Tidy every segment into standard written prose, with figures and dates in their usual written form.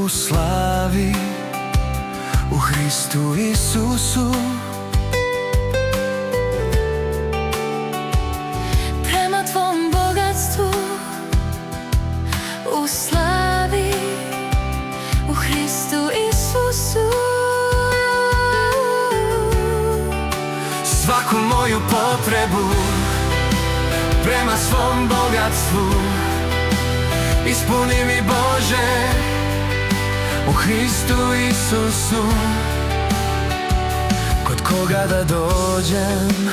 u slavi, u Hristu Isusu. Prema tvom bogatstvu, u slavi, u Hristu Isusu. Svaku moju potrebu prema svom bogatstvu ispuni mi, Bože, u Hristu Isusu. Kod koga da dođem,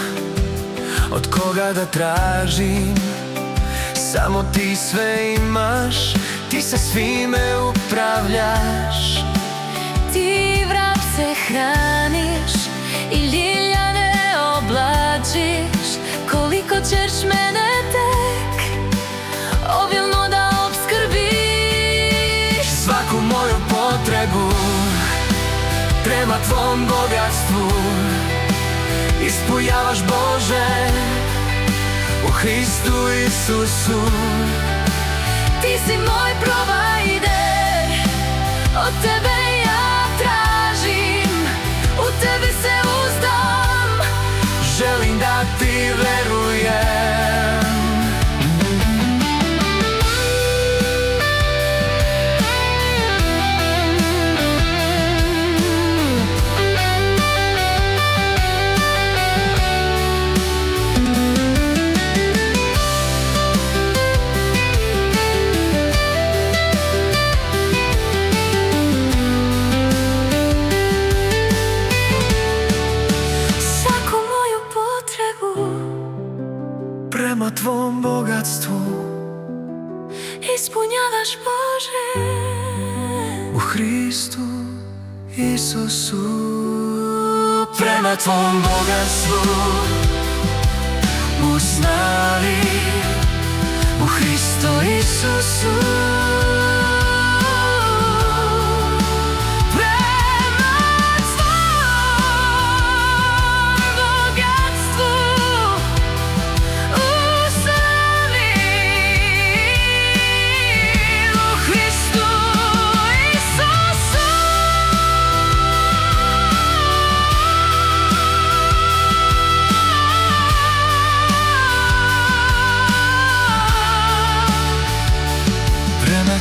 od koga da tražim, samo ti sve imaš, ti sa svime upravljaš. Ti vrapce hraniš i ljiljane oblačiš, koliko ćeš mene tek obilno da opskrbiš. Svaku moju potrebu prema tvom bogatstvu ispunjavaš, Bože, u Hristu Isusu. Ti si moj provajder, od tebe ja tražim, u tebi se uzdam, želim da ti verujem. Prema tvom bogatstvu ispunjavaš, Bože, u Hristu Isusu. Prema tvom bogatstvu, u slavi, u Hristu Isusu.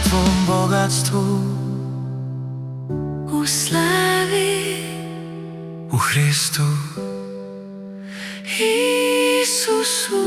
Tvom bogatstvu, u slavi, u Hristu Isusu.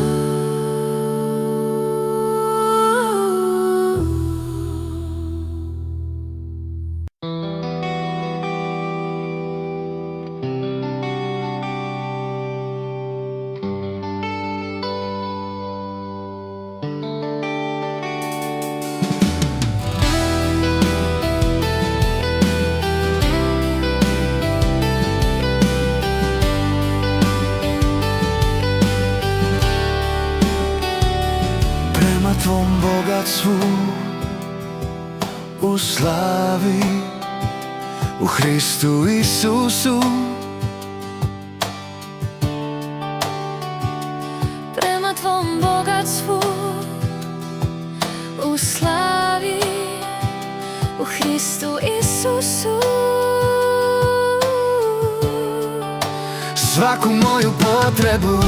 tvom bogatstvu, u slavi, u Hristu Isusu. Prema tvom bogatstvu, u slavi, u Hristu Isusu. Svaku moju potrebu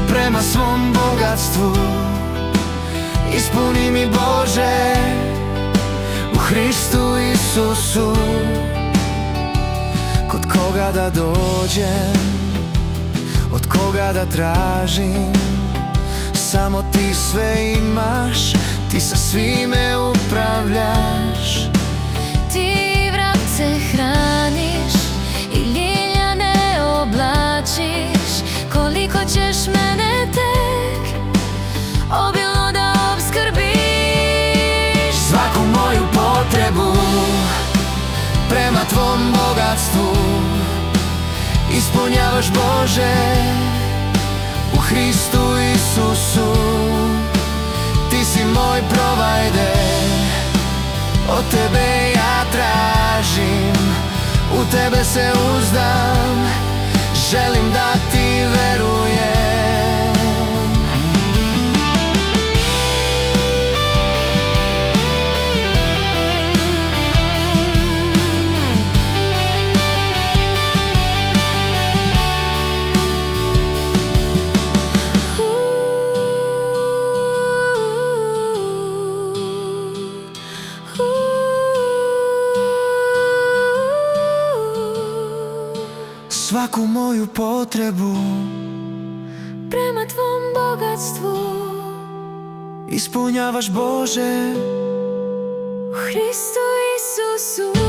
prema svom bogatstvu ispuni mi, Bože, u Hristu Isusu. Kod koga da dođem, od koga da tražim, samo ti sve imaš, ti sa svime upravljaš. Ti vrapce hraniš i ljiljane oblačiš, koliko ćeš mene tek obilno da opskrbiš. Svaku moju potrebu prema tvom bogatstvu ispunjavaš, Bože, u Hristu Isusu. Ti si moj provajder, od tebe ja tražim, u tebe se uzdam, želim da ti verujem. svaku moju potrebu. Prema tvom bogatstvu Ispunjavaš, Bože, u Hristu Isusu.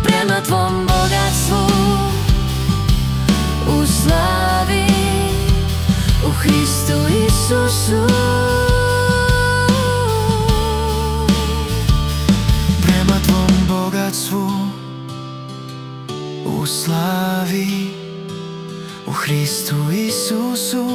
Prema tvom bogatstvu u slavi u Hristu Isusu. Prema tvom bogatstvu u slavi u Hristu Isusu.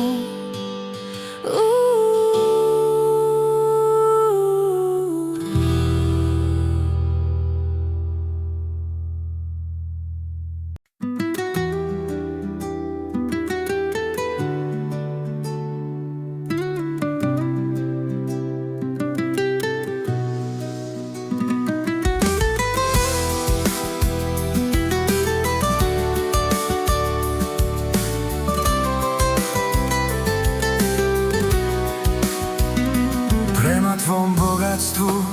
Prema tvom bogatstvu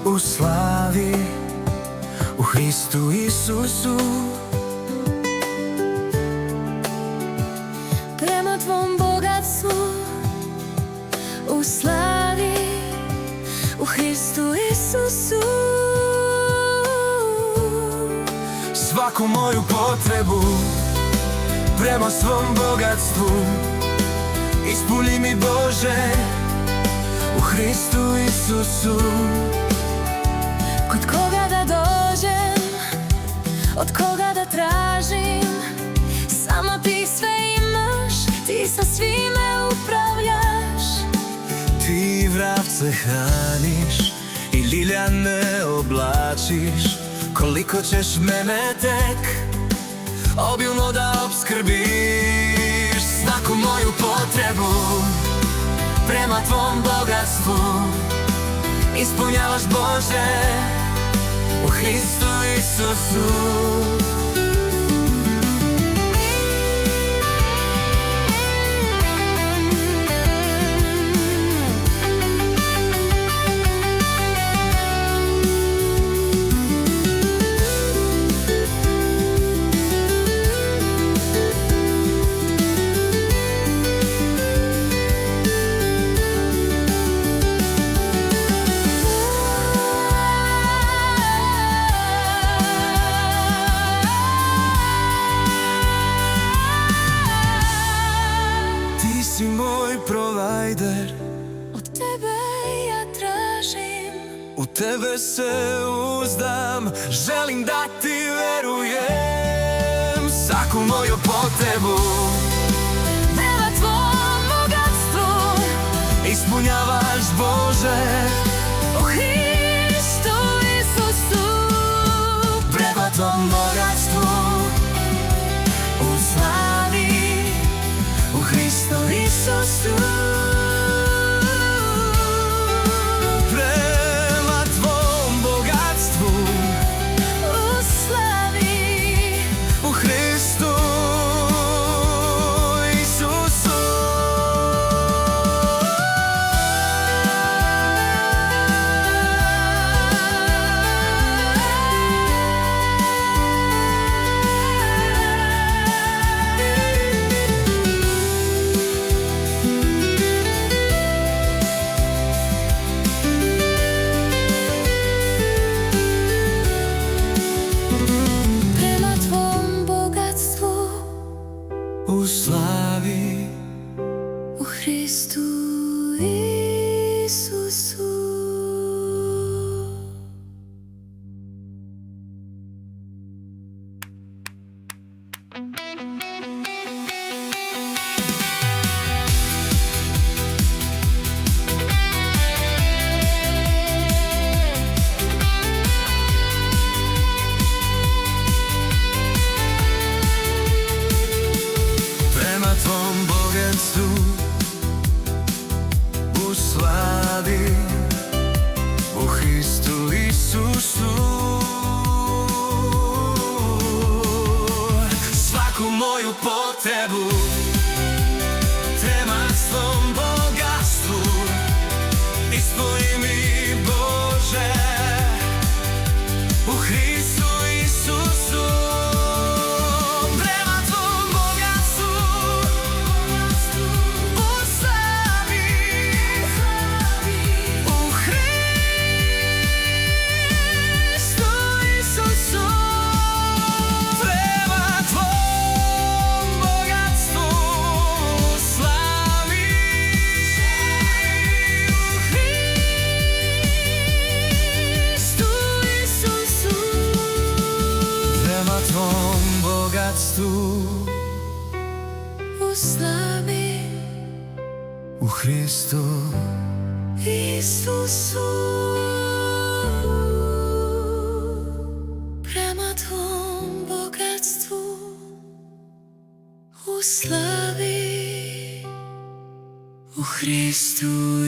u slavi u Hristu Isusu. Prema tvom bogatstvu u slavi u Hristu Isusu. Svaku moju potrebu prema svom bogatstvu ispuni mi, Bože, u Hristu Isusu. Kod koga da dođem, od koga da tražim, samo ti sve imaš, ti sa svime upravljaš. Ti vrapce hraniš i ljiljane oblačiš. Koliko ćeš mene tek obilno da opskrbiš. Svaku moju potrebu prema tvom bogatstvu ispunjavaš, Bože, u Hristu Isusu. Ti si moj provider, Od tebe ja tražim, u tebe se uzdam, želim da ti verujem. Svaku moju potrebu prema tvom bogatstvu ispunjavaš, Bože, u Hristu Isusu. prema tvom bogatstvu u slavi u Hristu Isusu. Prema tvom bogatstvu U slavi u Hristu Isusu. prema tvom bogatstvu U slavi u Hristu Isusu. prema tvom bogatstvu u slavi u Hristu Isusu. Svaku moju potrebu prema tvom bogatstvu ispuni mi, Bože, u Hristu Isusu. богатству у славі у Христу. Ісусу, прямо Твом богатству у славі у Христу.